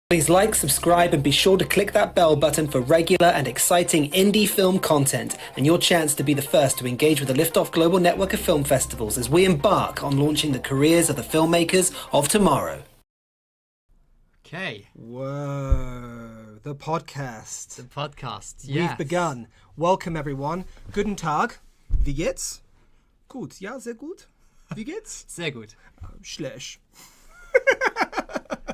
Please like, subscribe, and be sure to click that bell button for regular and exciting indie film content and your chance to be the first to engage with the Liftoff Global Network of Film Festivals as we embark on launching the careers of the filmmakers of tomorrow. Okay. Whoa, the podcast. The podcast, yes. We've begun. Welcome, everyone. Guten Tag. Wie geht's? Gut. Ja, sehr gut. Wie geht's? Sehr gut. Schlecht.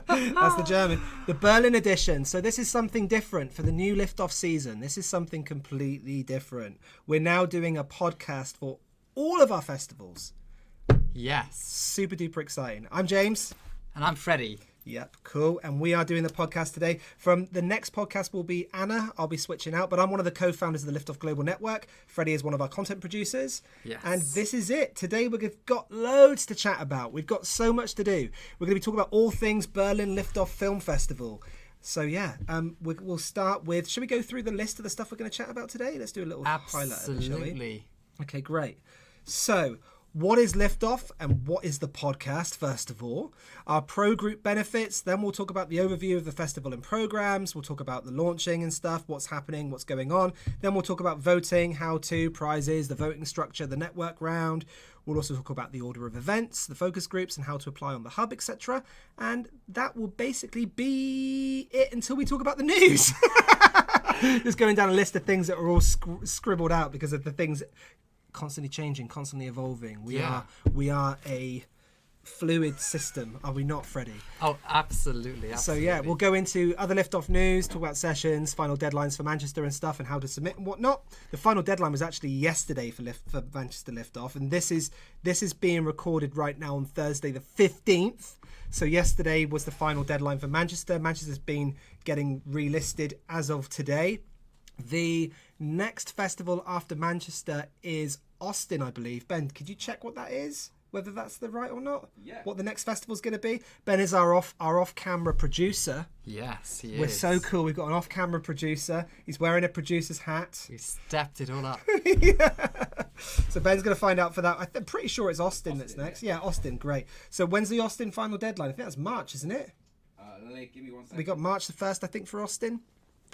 That's the German. The Berlin edition. So this is something different for the new Liftoff season. This is something completely different. We're now doing a podcast for all of our festivals. Yes. Super duper exciting. I'm James. And I'm Freddie. Yep, cool. And we are doing the podcast today. From the next podcast will be Anna. I'll be switching out, but I'm one of the co-founders of the Liftoff Global Network. Freddie is one of our content producers. Yes. And this is it. Today we've got loads to chat about. We've got so much to do. We're going to be talking about all things Berlin Liftoff Film Festival. So yeah, we'll start with, should we go through the list of the stuff we're going to chat about today? Let's do a little highlight of it, shall we? Absolutely. Okay, great. So, what is Liftoff and what is the podcast, first of all? Our pro group benefits, then we'll talk about the overview of the festival and programs, we'll talk about the launching and stuff, what's happening, what's going on. Then we'll talk about voting, how to, prizes, the voting structure, the network round. We'll also talk about the order of events, the focus groups and how to apply on the hub, etc. And that will basically be it until we talk about the news. Just going down a list of things that are all scribbled out because of the things constantly changing, constantly evolving. We are a fluid system, are we not, Freddie? Oh, absolutely. So yeah, we'll go into other Liftoff news, talk about sessions, final deadlines for Manchester and stuff, and how to submit and whatnot. The final deadline was actually yesterday for Manchester Liftoff, and this is being recorded right now on Thursday the 15th. So yesterday was the final deadline for Manchester. Manchester's been getting relisted as of today. The next festival after Manchester is Austin, I believe. Ben, could you check what that is? Whether that's the right or not? Yeah. What the next festival's going to be? Ben is our off-camera producer. Yes, he is. We're so cool. We've got an off-camera producer. He's wearing a producer's hat. We stepped it all up. Yeah. So Ben's going to find out for that. I'm pretty sure it's Austin that's next. Yeah, Austin. Great. So when's the Austin final deadline? I think that's March, isn't it? Give me 1 second. We got March the 1st, I think, for Austin,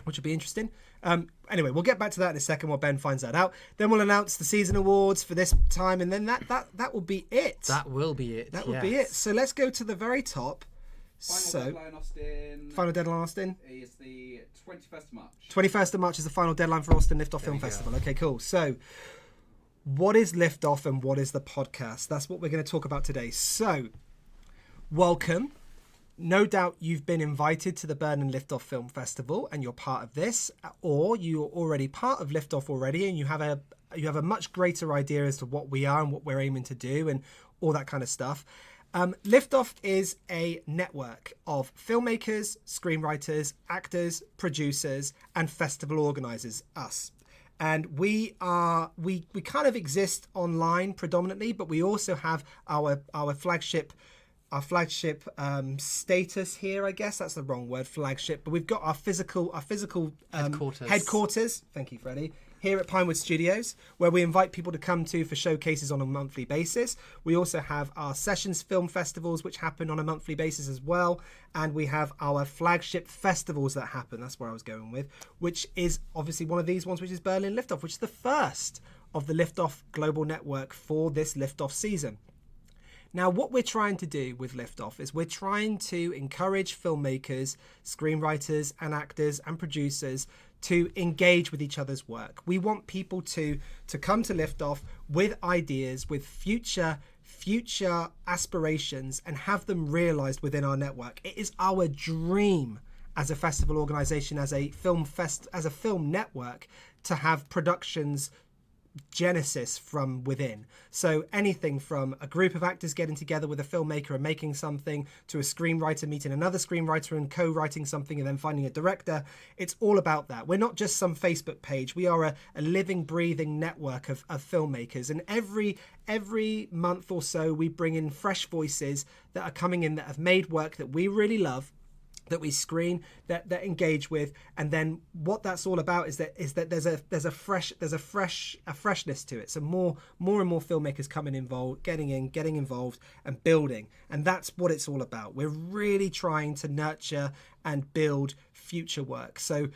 which will be interesting. Anyway, we'll get back to that in a second while Ben finds that out. Then we'll announce the season awards for this time, and then that will be it. That will be it. That will be it. So let's go to the very top. Final deadline, Austin. Final deadline, Austin. Is the 21st of March. 21st of March is the final deadline for Austin Liftoff Film Festival. Okay, cool. So what is Liftoff and what is the podcast? That's what we're going to talk about today. So welcome. No doubt you've been invited to the Berlin Liftoff Film Festival and you're part of this, or you're already part of Liftoff already and you have a much greater idea as to what we are and what we're aiming to do and all that kind of stuff. Liftoff is a network of filmmakers, screenwriters, actors, producers, and festival organisers, us. And we kind of exist online predominantly, but we also have our flagship status here, I guess that's the wrong word, flagship, but we've got our physical headquarters. Thank you, Freddie. Here at Pinewood Studios, where we invite people to come to for showcases on a monthly basis. We also have our sessions film festivals, which happen on a monthly basis as well. And we have our flagship festivals that happen. That's where I was going with, which is obviously one of these ones, which is Berlin Liftoff, which is the first of the Liftoff Global Network for this Liftoff season. Now, what we're trying to do with Liftoff is we're trying to encourage filmmakers, screenwriters and actors and producers to engage with each other's work. We want people to come to Liftoff with ideas, with future aspirations and have them realized within our network. It is our dream as a festival organization, as a film network, to have productions genesis from within. So anything from a group of actors getting together with a filmmaker and making something, to a screenwriter meeting another screenwriter and co-writing something and then finding a director. It's all about that. We're not just some Facebook page. We are a living, breathing network of filmmakers. And every month or so we bring in fresh voices that are coming in that have made work that we really love, that we screen, that engage with, and then what that's all about is that there's a freshness to it. So more and more filmmakers getting involved and building, and that's what it's all about. We're really trying to nurture and build future work. So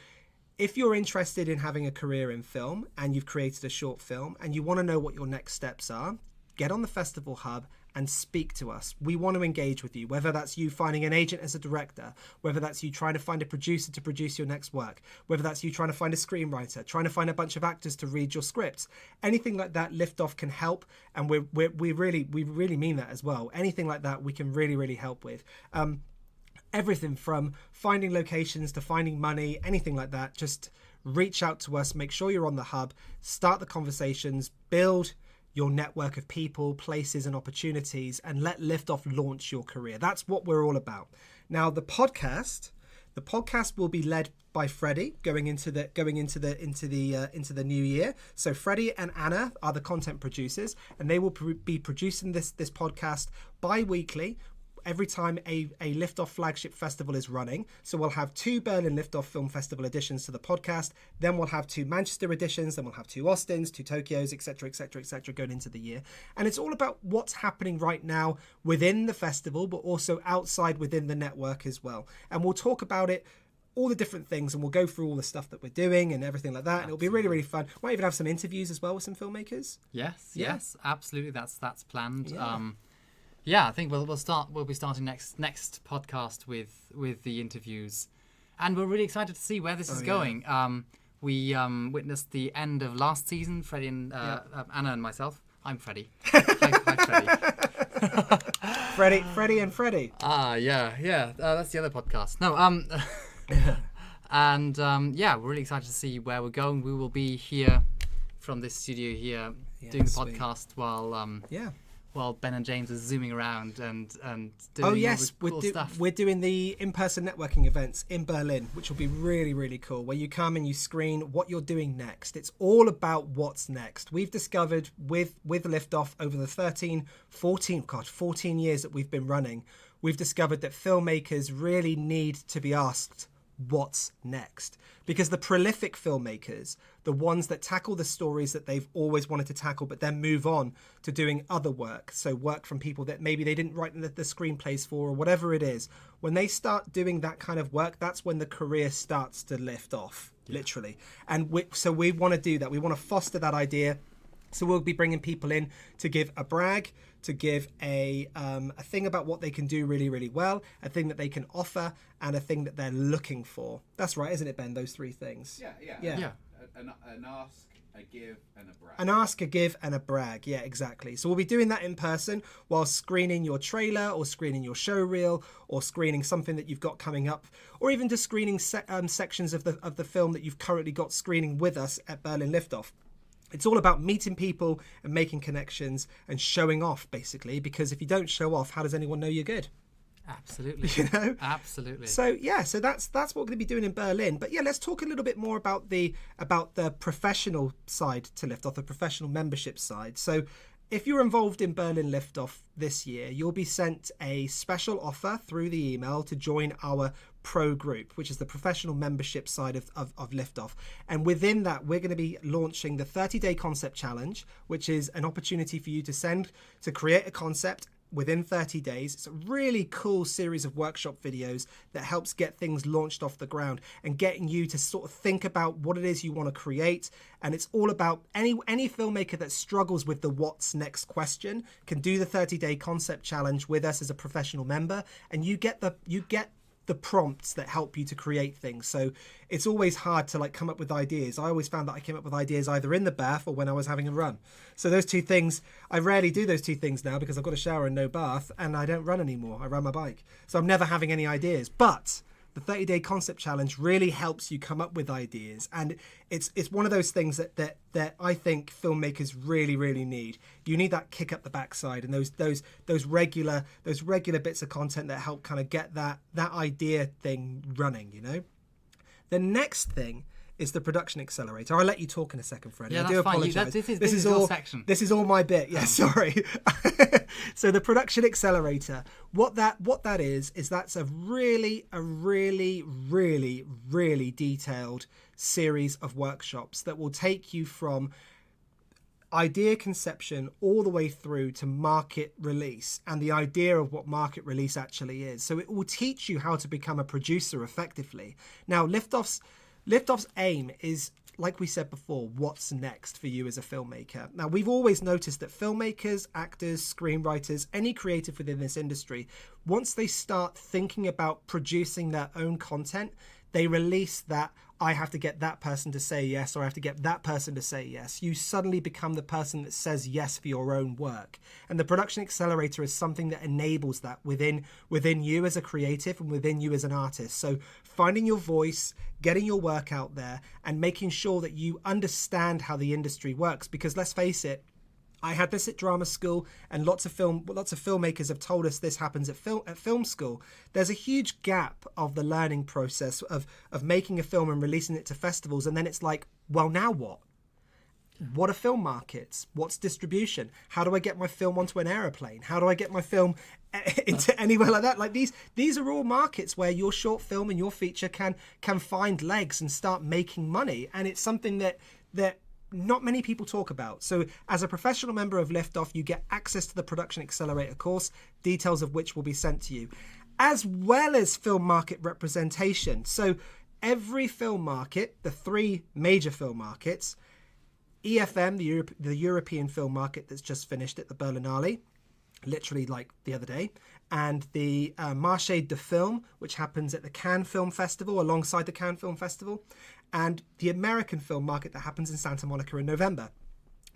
if you're interested in having a career in film and you've created a short film and you want to know what your next steps are, get on the Festival Hub and speak to us. We want to engage with you, whether that's you finding an agent as a director, whether that's you trying to find a producer to produce your next work, whether that's you trying to find a screenwriter, trying to find a bunch of actors to read your scripts. Anything like that, Liftoff can help, and we really mean that as well. Anything like that we can really help with. Everything from finding locations to finding money, anything like that, just reach out to us, make sure you're on the hub, start the conversations, build your network of people, places and opportunities, and let Liftoff launch your career. That's what we're all about. Now the podcast will be led by Freddie going into the new year. So Freddie and Anna are the content producers, and they will be producing this podcast bi-weekly every time a Liftoff flagship festival is running. So we'll have 2 Berlin Liftoff Film Festival editions to the podcast, then we'll have 2 Manchester editions, then we'll have 2 Austins, 2 Tokyos, etc, going into the year. And it's all about what's happening right now within the festival, but also outside within the network as well. And we'll talk about it, all the different things, and we'll go through all the stuff that we're doing and everything like that. And it'll be really fun. Might even have some interviews as well with some filmmakers. Yes, absolutely. That's planned. Yeah. I think we'll be starting next podcast with the interviews, and we're really excited to see where this is going. We witnessed the end of last season. Freddie and Anna and myself. I'm Freddie. Hi, Freddie. Freddie and Freddie. That's the other podcast. No, and we're really excited to see where we're going. We will be here from this studio here doing the podcast while Ben and James are zooming around and doing all the cool stuff. We're doing the in-person networking events in Berlin, which will be really cool, where you come and you screen what you're doing next. It's all about what's next. We've discovered with Liftoff over the 14 years that we've been running, we've discovered that filmmakers really need to be asked what's next, because the prolific filmmakers, the ones that tackle the stories that they've always wanted to tackle but then move on to doing other work, so work from people that maybe they didn't write the screenplays for or whatever it is, when they start doing that kind of work, that's when the career starts to lift off, literally. And we want to do that. We want to foster that idea. So we'll be bringing people in to give a brag, to give a thing about what they can do really well, a thing that they can offer, and a thing that they're looking for. That's right, isn't it, Ben? Those 3 things. Yeah. An ask, a give, and a brag. An ask, a give, and a brag. Yeah, exactly. So we'll be doing that in person while screening your trailer or screening your show reel or screening something that you've got coming up, or even just screening sections of the film that you've currently got screening with us at Berlin Liftoff. It's all about meeting people and making connections and showing off, basically, because if you don't show off, how does anyone know you're good? Absolutely. You know? Absolutely. So that's what we're going to be doing in Berlin. But let's talk a little bit more about the professional side to Liftoff, the professional membership side. So if you're involved in Berlin Liftoff this year, you'll be sent a special offer through the email to join our Pro group, which is the professional membership side of Liftoff. And within that, we're going to be launching the 30-day concept challenge, which is an opportunity for you to create a concept within 30 days. It's a really cool series of workshop videos that helps get things launched off the ground and getting you to sort of think about what it is you want to create. And it's all about any filmmaker that struggles with the what's next question can do the 30-day concept challenge with us as a professional member, and you get the prompts that help you to create things. So it's always hard to come up with ideas. I always found that I came up with ideas either in the bath or when I was having a run. So those 2 things, I rarely do those 2 things now because I've got a shower and no bath, and I don't run anymore. I ride my bike. So I'm never having any ideas. But the 30-day concept challenge really helps you come up with ideas, and it's one of those things that I think filmmakers really need. You need that kick up the backside and those regular bits of content that help kind of get that idea thing running. You know, the next thing is the Production Accelerator. I'll let you talk in a second, Freddie. Yeah, I do that's fine. apologise. This is your all section. This is all my bit. Yeah, sorry. So the Production Accelerator, what that is that's a really detailed series of workshops that will take you from idea conception all the way through to market release and the idea of what market release actually is. So it will teach you how to become a producer effectively. Now, Liftoff's aim is, like we said before, what's next for you as a filmmaker. Now, we've always noticed that filmmakers, actors, screenwriters, any creative within this industry, once they start thinking about producing their own content, they release that I have to get that person to say yes, or I have to get that person to say yes. You suddenly become the person that says yes for your own work. And the Production Accelerator is something that enables that within you as a creative and within you as an artist. So finding your voice, getting your work out there, and making sure that you understand how the industry works. Because let's face it, I had this at drama school, and lots of filmmakers have told us this happens at film school. There's a huge gap of the learning process of making a film and releasing it to festivals, and then it's like, well, now what? What are film markets? What's distribution? How do I get my film onto an aeroplane? How do I get my film into anywhere like that? Like these are all markets where your short film and your feature can find legs and start making money, and it's something that not many people talk about. So as a professional member of Liftoff, you get access to the Production Accelerator course, details of which will be sent to you, as well as film market representation. So every film market, the three major film markets, EFM, the European film market that's just finished at the Berlinale, literally like the other day, and the Marché de Film, which happens at the Cannes Film Festival alongside the Cannes Film Festival, and the American film market that happens in Santa Monica in November.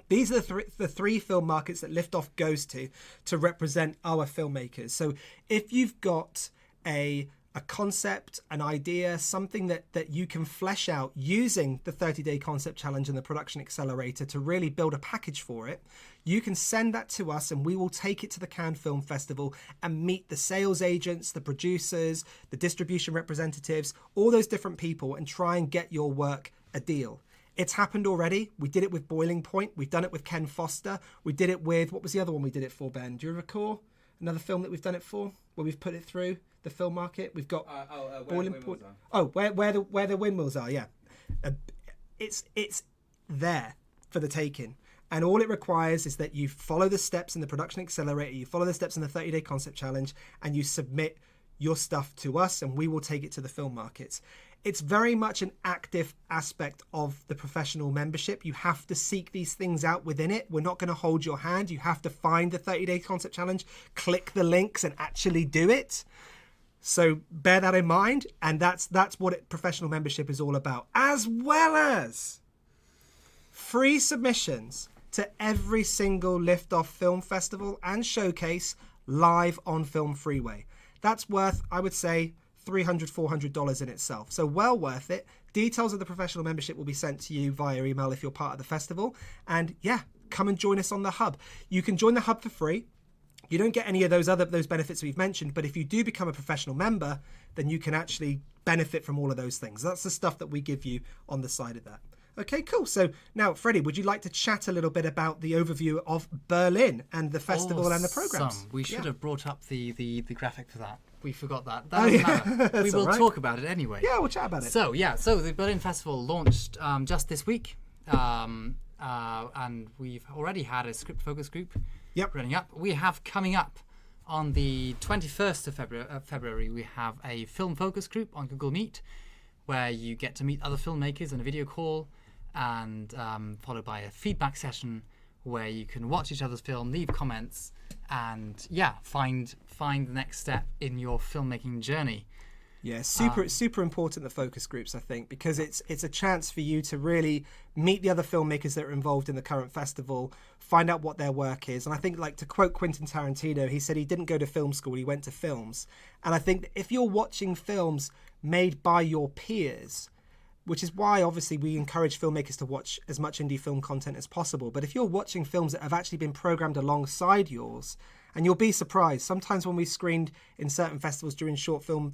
These are the three film markets that Liftoff goes to represent our filmmakers. So if you've got a concept, an idea, something that you can flesh out using the 30-day concept challenge and the Production Accelerator to really build a package for it, you can send that to us and we will take it to the Cannes Film Festival and meet the sales agents, the producers, the distribution representatives, all those different people, and try and get your work a deal. It's happened already. We did it with Boiling Point. We've done it with Ken Foster. We did it with, what was the other one we did it for, Ben? Do you recall another film that we've done it for, where we've put it through the film market? We've got Boiling Point. Oh, where the windmills are, yeah. It's there for the taking. And all it requires is that you follow the steps in the Production Accelerator, you follow the steps in the 30-day concept challenge, and you submit your stuff to us, and we will take it to the film markets. It's very much an active aspect of the professional membership. You have to seek these things out within it. We're not going to hold your hand. You have to find the 30-day concept challenge, click the links, and actually do it. So bear that in mind, and that's what professional membership is all about, as well as free submissions to every single Liftoff Film Festival and Showcase live on Film Freeway. That's worth, I would say, $300, $400 in itself. So well worth it. Details of the professional membership will be sent to you via email if you're part of the festival. And yeah, come and join us on the hub. You can join the hub for free. You don't get any of those benefits we've mentioned, but if you do become a professional member, then you can actually benefit from all of those things. That's the stuff that we give you on the side of that. Okay, cool. So now, Freddie, would you like to chat a little bit about the overview of Berlin and the festival and the programs? We should have brought up the graphic for that. We forgot that. That's we will all right. talk about it anyway. Yeah, we'll chat about it. So the Berlin Festival launched just this week, and we've already had a script focus group running up. We have coming up on the 21st of February, we have a film focus group on Google Meet, where you get to meet other filmmakers in a video call, and followed by a feedback session where you can watch each other's film, leave comments, and find the next step in your filmmaking journey. Yeah, super important, the focus groups, I think, because it's a chance for you to really meet the other filmmakers that are involved in the current festival, find out what their work is. And I think, like, to quote Quentin Tarantino, he said he didn't go to film school, he went to films. And I think that if you're watching films made by your peers, which is why obviously we encourage filmmakers to watch as much indie film content as possible, but if you're watching films that have actually been programmed alongside yours And you'll be surprised. Sometimes when we screened in certain festivals during short film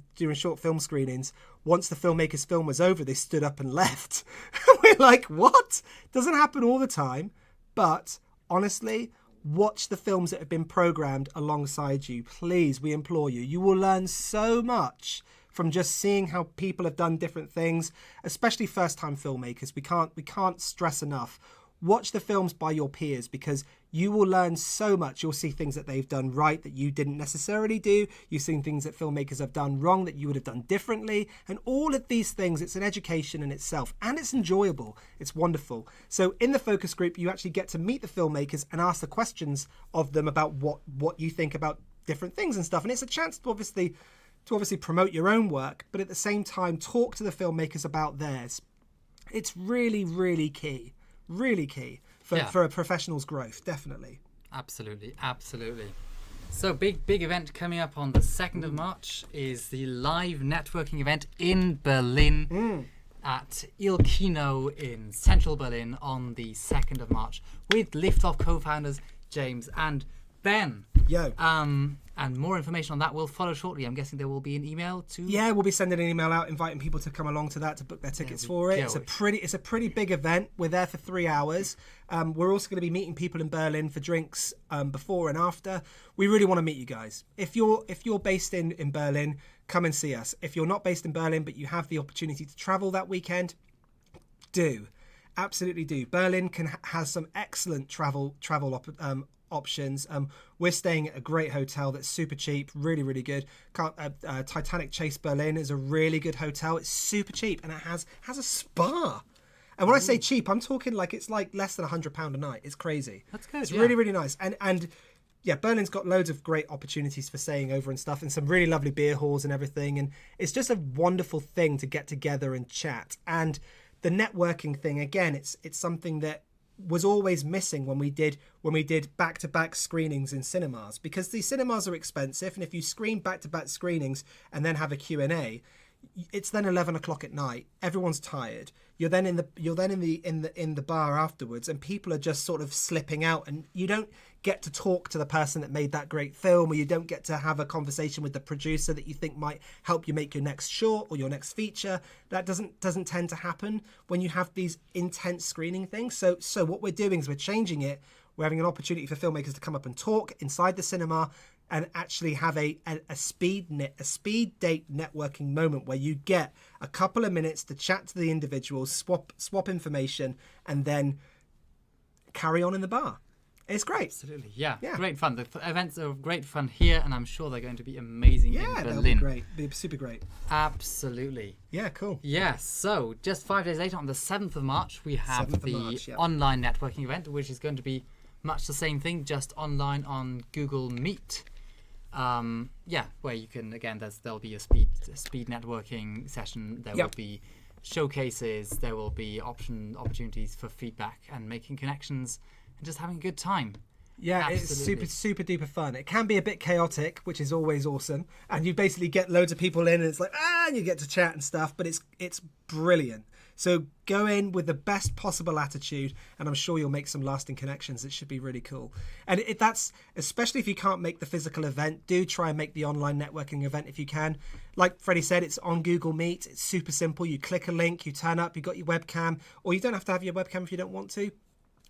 screenings, once the filmmaker's film was over, they stood up and left. We're like, what? Doesn't happen all the time. But honestly, watch the films that have been programmed alongside you. Please, we implore you. You will learn so much from just seeing how people have done different things, especially first-time filmmakers. We can't stress enough. Watch the films by your peers, because you will learn so much. You'll see things that they've done right that you didn't necessarily do. You've seen things that filmmakers have done wrong that you would have done differently. And all of these things, it's an education in itself, and it's enjoyable. It's wonderful. So in the focus group, you actually get to meet the filmmakers and ask the questions of them about what you think about different things and stuff. And it's a chance to obviously promote your own work, but at the same time, talk to the filmmakers about theirs. It's really, really key. Really key for a professional's growth, definitely. Absolutely. So big event coming up on the 2nd of March is the live networking event in Berlin at Il Kino in central Berlin on the 2nd of March with Liftoff co-founders James and Ben. Yo. And more information on that will follow shortly. I'm guessing there will be an email to... Yeah, we'll be sending an email out inviting people to come along to that, to book their tickets for it. It's a pretty big event. We're there for 3 hours. We're also going to be meeting people in Berlin for drinks before and after. We really want to meet you guys. If you're based in Berlin, come and see us. If you're not based in Berlin but you have the opportunity to travel that weekend, do. Absolutely do. Berlin has some excellent travel options. We're staying at a great hotel that's super cheap, really, really good. Titanic Chase Berlin is a really good hotel. It's super cheap, and it has a spa. And when I say cheap, I'm talking like it's like less than £100 a night. It's crazy. That's good. It's really, really nice. And yeah, Berlin's got loads of great opportunities for staying over and stuff, and some really lovely beer halls and everything. And it's just a wonderful thing to get together and chat. And the networking thing, again, it's something that was always missing when we did back-to-back screenings in cinemas, because the cinemas are expensive, and if you screen back-to-back screenings and then have a Q&A, it's then 11 o'clock at night. Everyone's tired. You're then in the bar afterwards, and people are just sort of slipping out, and you don't get to talk to the person that made that great film, or you don't get to have a conversation with the producer that you think might help you make your next short or your next feature. That doesn't tend to happen when you have these intense screening things. So what we're doing is we're changing it. We're having an opportunity for filmmakers to come up and talk inside the cinema, and actually have a speed date networking moment where you get a couple of minutes to chat to the individuals, swap information, and then carry on in the bar. It's great. Absolutely, yeah. Great fun. The events are great fun here, and I'm sure they're going to be amazing in Berlin. They'll be great. They'll be super great. Absolutely. Yeah, cool. Yeah, so just 5 days later, on the 7th of March, we have online networking event, which is going to be much the same thing, just online on Google Meet. Where you can, again, there'll be a speed networking session. There will be showcases. There will be opportunities for feedback and making connections and just having a good time. Yeah, Absolutely. It's super duper fun. It can be a bit chaotic, which is always awesome. And you basically get loads of people in, and it's like, and you get to chat and stuff. But it's brilliant. So go in with the best possible attitude, and I'm sure you'll make some lasting connections. It should be really cool. And that's, especially if you can't make the physical event, do try and make the online networking event if you can. Like Freddie said, it's on Google Meet. It's super simple. You click a link, you turn up, you got your webcam, or you don't have to have your webcam if you don't want to.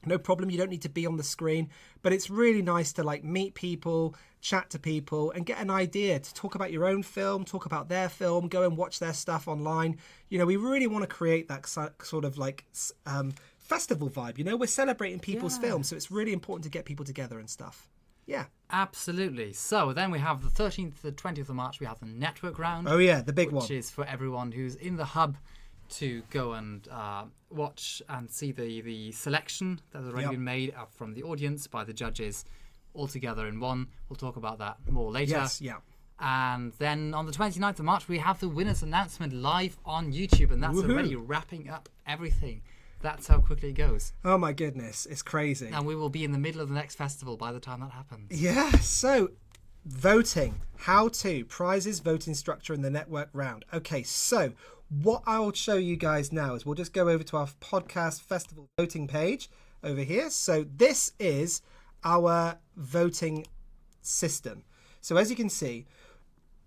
No problem, you don't need to be on the screen, but it's really nice to like meet people, chat to people, and get an idea to talk about your own film, talk about their film, go and watch their stuff online. You know, we really want to create that sort of like festival vibe. You know, we're celebrating people's films, so it's really important to get people together and stuff. Yeah. Absolutely. So then we have the 13th to the 20th of March, we have the network round. Oh yeah, the big one. Which is for everyone who's in the hub to go and watch and see the selection that has already been made up from the audience by the judges all together in one. We'll talk about that more later. Yes, yeah. And then on the 29th of March, we have the winners announcement live on YouTube, and that's already wrapping up everything. That's how quickly it goes. Oh my goodness, it's crazy. And we will be in the middle of the next festival by the time that happens. Yeah, so voting, how to, prizes, voting structure, and the network round. Okay, so what I'll show you guys now is we'll just go over to our podcast festival voting page over here. So this is our voting system. So as you can see,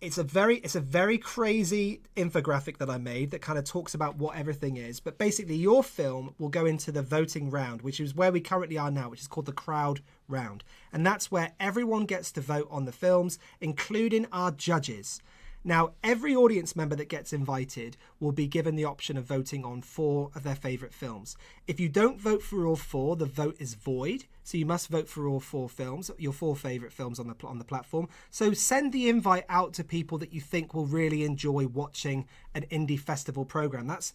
it's a very crazy infographic that I made that kind of talks about what everything is. But basically, your film will go into the voting round, which is where we currently are now, which is called the crowd round. And that's where everyone gets to vote on the films, including our judges. Now, every audience member that gets invited will be given the option of voting on 4 of their favourite films. If you don't vote for all 4, the vote is void. So you must vote for all 4 films, your 4 favourite films on the platform. So send the invite out to people that you think will really enjoy watching an indie festival programme. That's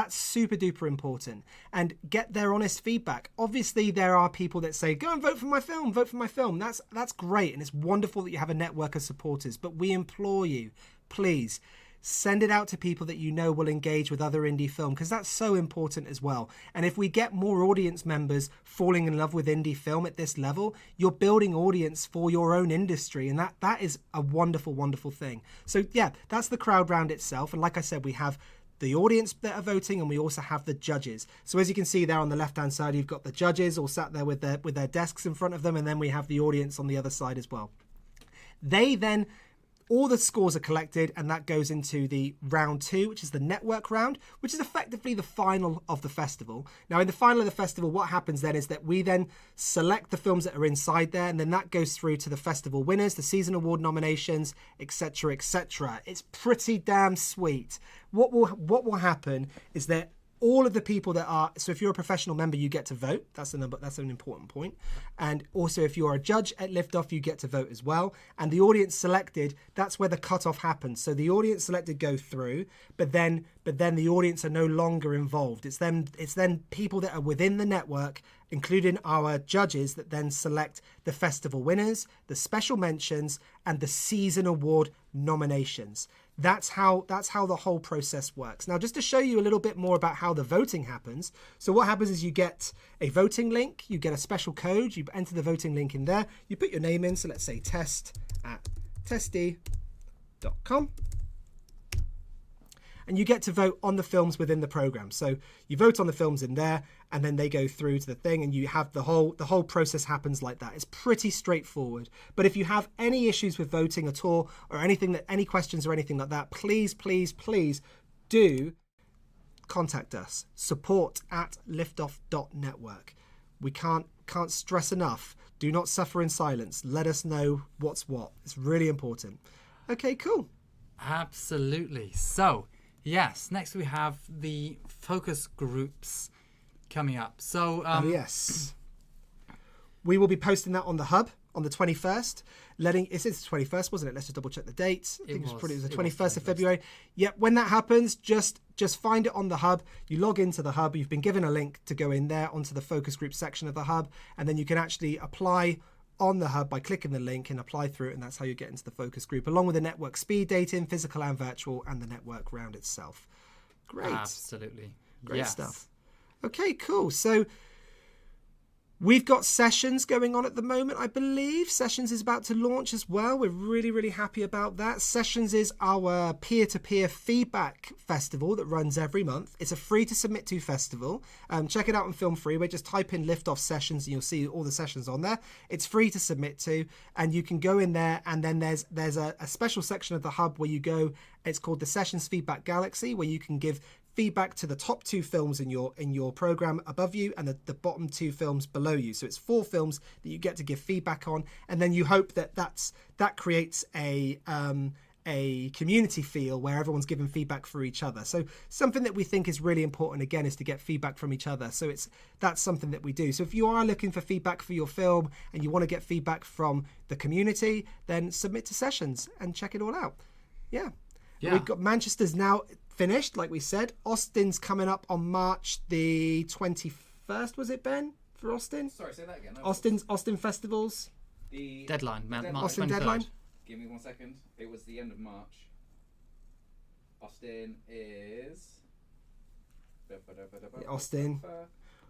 super duper important. And get their honest feedback. Obviously, there are people that say, go and vote for my film, vote for my film. That's great. And it's wonderful that you have a network of supporters. But we implore you, please, send it out to people that you know will engage with other indie film, because that's so important as well. And if we get more audience members falling in love with indie film at this level, you're building audience for your own industry, and that is a wonderful, wonderful thing. So yeah, that's the crowd round itself. And like I said, we have the audience that are voting, and we also have the judges. So as you can see there on the left hand side, you've got the judges all sat there with their desks in front of them, and then we have the audience on the other side as well. All the scores are collected, and that goes into the round 2, which is the network round, which is effectively the final of the festival. Now, in the final of the festival, what happens then is that we then select the films that are inside there, and then that goes through to the festival winners, the season award nominations, etc., etc. It's pretty damn sweet. What will happen is that all of the people that are, so if you're a professional member, you get to vote. That's an important point. And also, if you're a judge at Liftoff, you get to vote as well. And the audience selected, that's where the cutoff happens. So the audience selected go through, but then the audience are no longer involved. It's then people that are within the network, including our judges, that then select the festival winners, the special mentions, and the season award nominations. That's how the whole process works. Now, just to show you a little bit more about how the voting happens. So what happens is you get a voting link, you get a special code, you enter the voting link in there, you put your name in. So let's say test@testy.com. And you get to vote on the films within the program. So you vote on the films in there, and then they go through to the thing, and you have the whole process happens like that. It's pretty straightforward. But if you have any issues with voting at all, or any questions or anything like that, please do contact us. support@liftoff.network. We can't stress enough. Do not suffer in silence. Let us know what's what. It's really important. Okay, cool. Absolutely. So, yes, next we have the focus groups coming up. So, yes. We will be posting that on the hub on the 21st. It's the 21st, wasn't it? Let's just double check the dates. I think it was the 21st of February. Yep, when that happens, just find it on the hub. You log into the hub. You've been given a link to go in there onto the focus group section of the hub, and then you can actually apply on the hub by clicking the link and apply through it, and that's how you get into the focus group, along with the network speed dating, physical and virtual, and the network round itself. Great. Absolutely. Great stuff. Okay, cool. So we've got Sessions going on at the moment, I believe. Sessions is about to launch as well. We're really, really happy about that. Sessions is our peer-to-peer feedback festival that runs every month. It's a free-to-submit-to festival. Check it out on Film Freeway. Just type in Liftoff Sessions and you'll see all the sessions on there. It's free to submit to, and you can go in there, and then there's a special section of the hub where you go. It's called the Sessions Feedback Galaxy, where you can give feedback to the top 2 films in your program above you, and the bottom 2 films below you. So it's 4 films that you get to give feedback on, and then you hope that creates a community feel where everyone's giving feedback for each other. So something that we think is really important, again, is to get feedback from each other. So that's something that we do. So if you are looking for feedback for your film and you want to get feedback from the community, then submit to Sessions and check it all out. Yeah. We've got Manchester's now finished, like we said. Austin's coming up on March the 21st, was it, Ben, for Austin? Sorry, say that again. No. Austin festivals. The deadline, March Austin 23rd. deadline. Give me 1 second. It was the end of March. Austin is... Austin.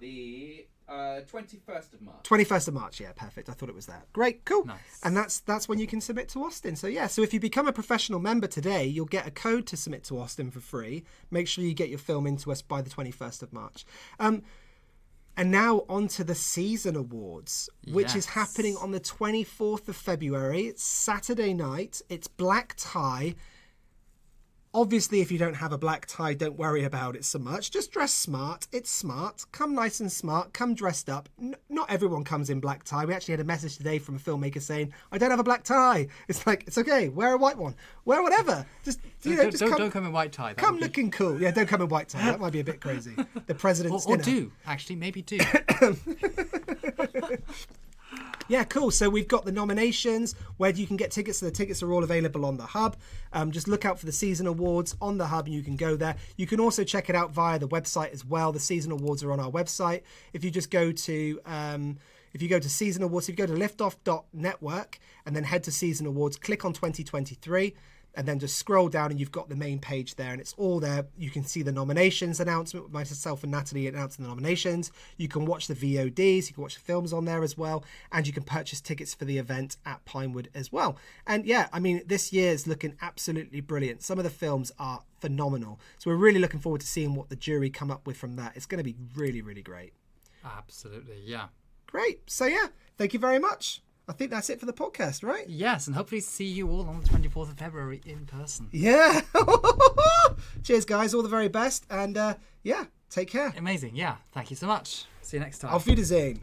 The 21st of March. 21st of March, yeah, perfect. I thought it was that. Great, cool. Nice. And that's when you can submit to Austin. So yeah, so if you become a professional member today, you'll get a code to submit to Austin for free. Make sure you get your film into us by the 21st of March. And now on to the Season Awards, which is happening on the 24th of February. It's Saturday night. It's black tie. Obviously, if you don't have a black tie, don't worry about it so much. Just dress smart. It's smart. Come nice and smart. Come dressed up. Not everyone comes in black tie. We actually had a message today from a filmmaker saying, I don't have a black tie. It's like, it's okay. Wear a white one. Wear whatever. Just, don't come in white tie. Come looking cool. Yeah, don't come in white tie. That might be a bit crazy. The president's or dinner. do. Actually, maybe do. Yeah, cool. So we've got the nominations, where you can get tickets. So the tickets are all available on the Hub. Just look out for the Season Awards on the Hub and you can go there. You can also check it out via the website as well. The Season Awards are on our website. If you just go to Season Awards, if you go to liftoff.network and then head to Season Awards, click on 2023 and then just scroll down and you've got the main page there and it's all there. You can see the nominations announcement with myself and Natalie announcing the nominations. You can watch the VODs, you can watch the films on there as well, and you can purchase tickets for the event at Pinewood as well. And yeah, I mean, this year is looking absolutely brilliant. Some of the films are phenomenal. So we're really looking forward to seeing what the jury come up with from that. It's going to be really, really great. Absolutely, yeah. Great. So yeah, thank you very much. I think that's it for the podcast, right? Yes, and hopefully see you all on the 24th of February in person. Yeah. Cheers, guys. All the very best. And yeah, take care. Amazing. Yeah. Thank you so much. See you next time. Auf Wiedersehen.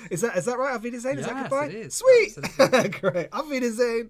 Is that right? Auf Wiedersehen? Is that Yes, goodbye? it is. Sweet. Absolutely. Great. Auf Wiedersehen.